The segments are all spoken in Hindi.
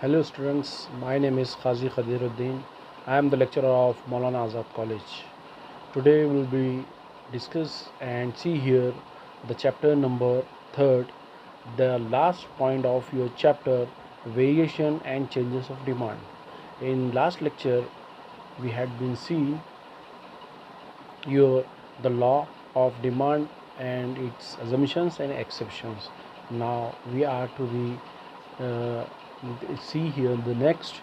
Hello students, my name is Qazi Khadiruddin. I am the lecturer of Maulana Azad College. Today we will be discuss and see here the chapter number 3rd, the last point of your chapter, variation and changes of demand. In last lecture we had been seeing your the law of demand and its assumptions and exceptions. Now we are to be see here the next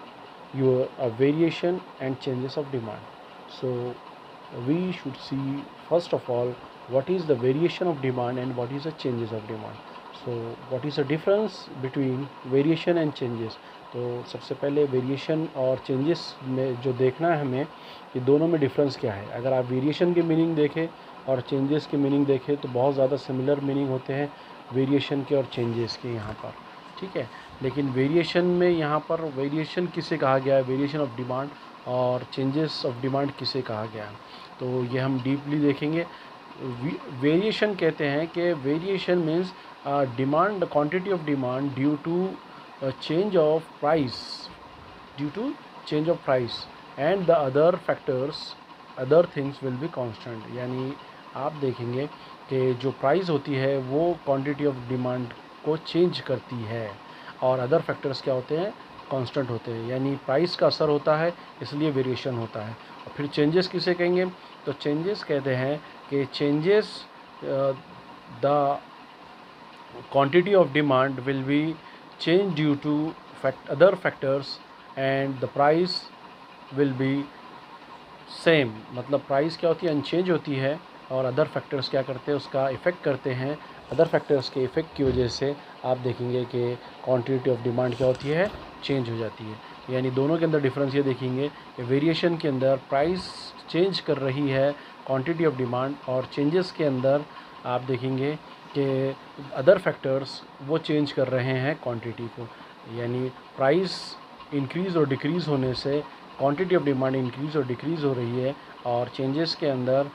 your variation and changes of demand. So we should see first of all what is the variation of demand and what is the changes of demand. So what is the difference between variation and changes? तो सबसे पहले वेरिएशन और चेंजेस में जो देखना है हमें कि दोनों में डिफरेंस क्या है. अगर आप वेरिएशन की मीनिंग देखें और चेंजेस की मीनिंग देखें तो बहुत ज़्यादा सिमिलर मीनिंग होते हैं वेरिएशन के और चेंजेस के यहाँ पर, ठीक है. लेकिन वेरिएशन में यहाँ पर वेरिएशन किसे कहा गया है, वेरिएशन ऑफ डिमांड, और चेंजेस ऑफ डिमांड किसे कहा गया है, तो ये हम डीपली देखेंगे. वेरिएशन कहते हैं कि variation means demand, quantity of demand due to change of price, due to change of price and the other factors, other things will be constant. यानी आप देखेंगे कि जो प्राइस होती है वो क्वांटिटी ऑफ डिमांड को चेंज करती है और अदर फैक्टर्स क्या होते हैं, कांस्टेंट होते हैं. यानी प्राइस का असर होता है इसलिए वेरिएशन होता है. और फिर चेंजेस किसे कहेंगे, तो चेंजेस कहते हैं कि changes the quantity of demand will B change due to other factors and the price will be same. मतलब प्राइस क्या होती है, अनचेंज होती है और अदर फैक्टर्स क्या करते हैं, उसका इफ़ेक्ट करते हैं. अदर फैक्टर्स के इफ़ेक्ट की वजह से आप देखेंगे कि क्वांटिटी ऑफ डिमांड क्या होती है, चेंज हो जाती है. यानी दोनों के अंदर डिफरेंस ये देखेंगे कि वेरिएशन के अंदर प्राइस चेंज कर रही है क्वांटिटी ऑफ डिमांड, और चेंजेस के अंदर आप देखेंगे कि अदर फैक्टर्स वो चेंज कर रहे हैं क्वांटिटी को. यानी प्राइस इंक्रीज़ और डिक्रीज़ होने से क्वांटिटी ऑफ डिमांड इंक्रीज़ और डिक्रीज़ हो रही है, और चेंजेस के अंदर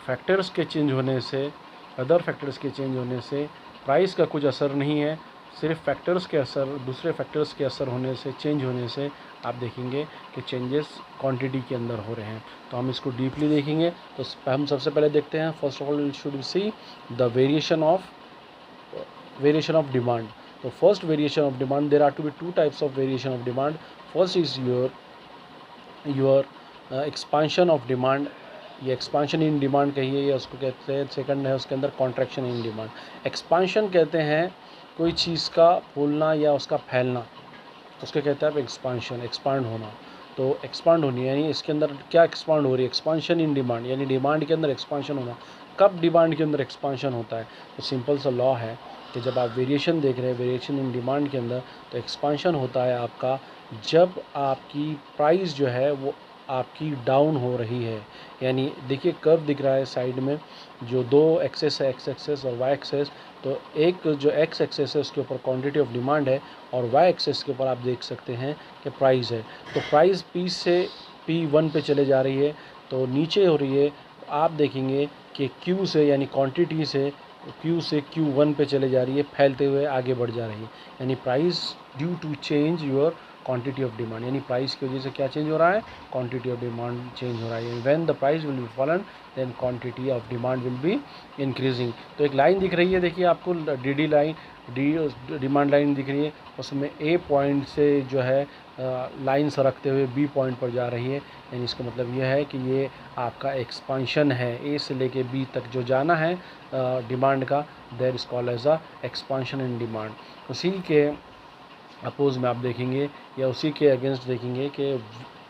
फैक्टर्स के चेंज होने से, अदर फैक्टर्स के चेंज होने से प्राइस का कुछ असर नहीं है, सिर्फ फैक्टर्स के असर, दूसरे फैक्टर्स के असर होने से, चेंज होने से आप देखेंगे कि चेंजेस क्वांटिटी के अंदर हो रहे हैं. तो हम इसको डीपली देखेंगे. तो हम सबसे पहले देखते हैं, first of all we should see the variation of demand. तो first variation of demand, there are to be two types of variation of demand. First is your expansion of demand, ये एक्सपांशन इन डिमांड कहिए या उसको कहते हैं. सेकंड है उसके अंदर कॉन्ट्रैक्शन इन डिमांड. एक्सपांशन कहते हैं कोई चीज़ का फूलना या उसका फैलना, उसके कहते हैं आप एक्सपांशन, एक्सपांड होना. तो एक्सपांड होनी यानी इसके अंदर क्या एक्सपांड हो रही है, एक्सपांशन इन डिमांड, यानी डिमांड के अंदर एक्सपांशन होना. कब डिमांड के अंदर एक्सपांशन होता है, तो सिंपल सा लॉ है कि जब आप वेरिएशन देख रहे हैं, वेरिएशन इन डिमांड के अंदर, तो एक्सपांशन होता है आपका जब आपकी प्राइस जो है वो आपकी डाउन हो रही है. यानी देखिए कर्व दिख रहा है साइड में, जो दो एक्सेस है, एक्स एक्सेस और वाई एक्सेस. तो एक जो एक्स एक्सेस है उसके ऊपर क्वांटिटी ऑफ डिमांड है, और वाई एक्सेस के ऊपर आप देख सकते हैं कि प्राइस है. तो प्राइस पी से P1 पे चले जा रही है, तो नीचे हो रही है. आप देखेंगे कि Q से यानी क्वांटिटी से Q से Q1 पे चले जा रही है, फैलते हुए आगे बढ़ जा रही है. यानी price due to change your quantity of demand, यानी प्राइस की वजह से क्या चेंज हो रहा है, क्वांटिटी ऑफ डिमांड चेंज हो रहा है. When the price will be fallen then quantity of demand will be increasing. तो एक लाइन दिख रही है, देखिए आपको डी लाइन, डिमांड लाइन दिख रही है, उसमें ए पॉइंट से जो है लाइन सरकते हुए बी पॉइंट पर जा रही है. यानी इसका मतलब यह है कि ये आपका एक्सपांशन है, ए से लेके बी तक जो जाना है डिमांड का, that is called as a expansion in demand. उसी के अपोज में आप देखेंगे या उसी के अगेंस्ट देखेंगे कि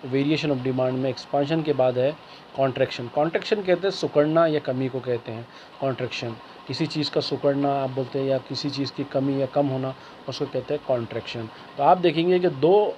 वेरिएशन ऑफ डिमांड में एक्सपांशन के बाद है कॉन्ट्रैक्शन. कॉन्ट्रैक्शन कहते हैं सिकुड़ना या कमी को कहते हैं कॉन्ट्रैक्शन. किसी चीज़ का सिकुड़ना आप बोलते हैं, या किसी चीज़ की कमी या कम होना, उसको कहते हैं कॉन्ट्रैक्शन. तो आप देखेंगे कि दो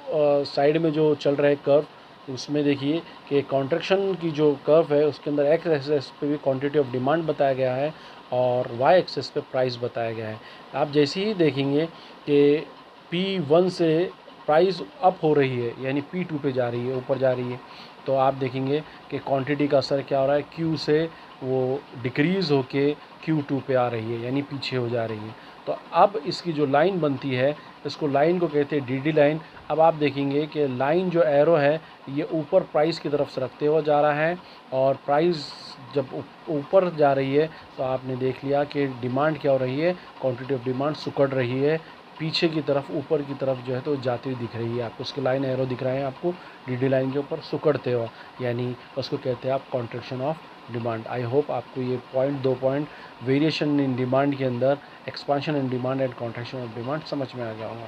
साइड में जो चल रहे कर्व, उसमें देखिए कि कॉन्ट्रैक्शन की जो कर्व है उसके अंदर एक्स एक्सेस पे भी क्वांटिटी ऑफ डिमांड बताया गया है और वाई एक्सेस पे प्राइस बताया गया है. आप जैसे ही देखेंगे कि P1 से प्राइस अप हो रही है, यानी P2 पे जा रही है, ऊपर जा रही है, तो आप देखेंगे कि क्वांटिटी का असर क्या हो रहा है, Q से वो डिक्रीज़ होके Q2 पे आ रही है, यानी पीछे हो जा रही है. तो अब इसकी जो लाइन बनती है इसको लाइन को कहते हैं DD लाइन। अब आप देखेंगे कि लाइन जो एरो है ये ऊपर प्राइस की तरफ सरकते हुए जा रहा है, और प्राइस जब ऊपर जा रही है तो आपने देख लिया कि डिमांड क्या हो रही है, क्वांटिटी ऑफ डिमांड सिकुड़ रही है पीछे की तरफ, ऊपर की तरफ जो है तो जाती हुई दिख रही है आपको। उसके लाइन एरो दिख रहा है आपको DD लाइन के ऊपर सिकुड़ते हुए, यानी उसको कहते हैं आप contraction of demand. I hope आपको ये दो पॉइंट वेरिएशन इन डिमांड के अंदर, expansion in demand and contraction of demand समझ में आ गया होगा।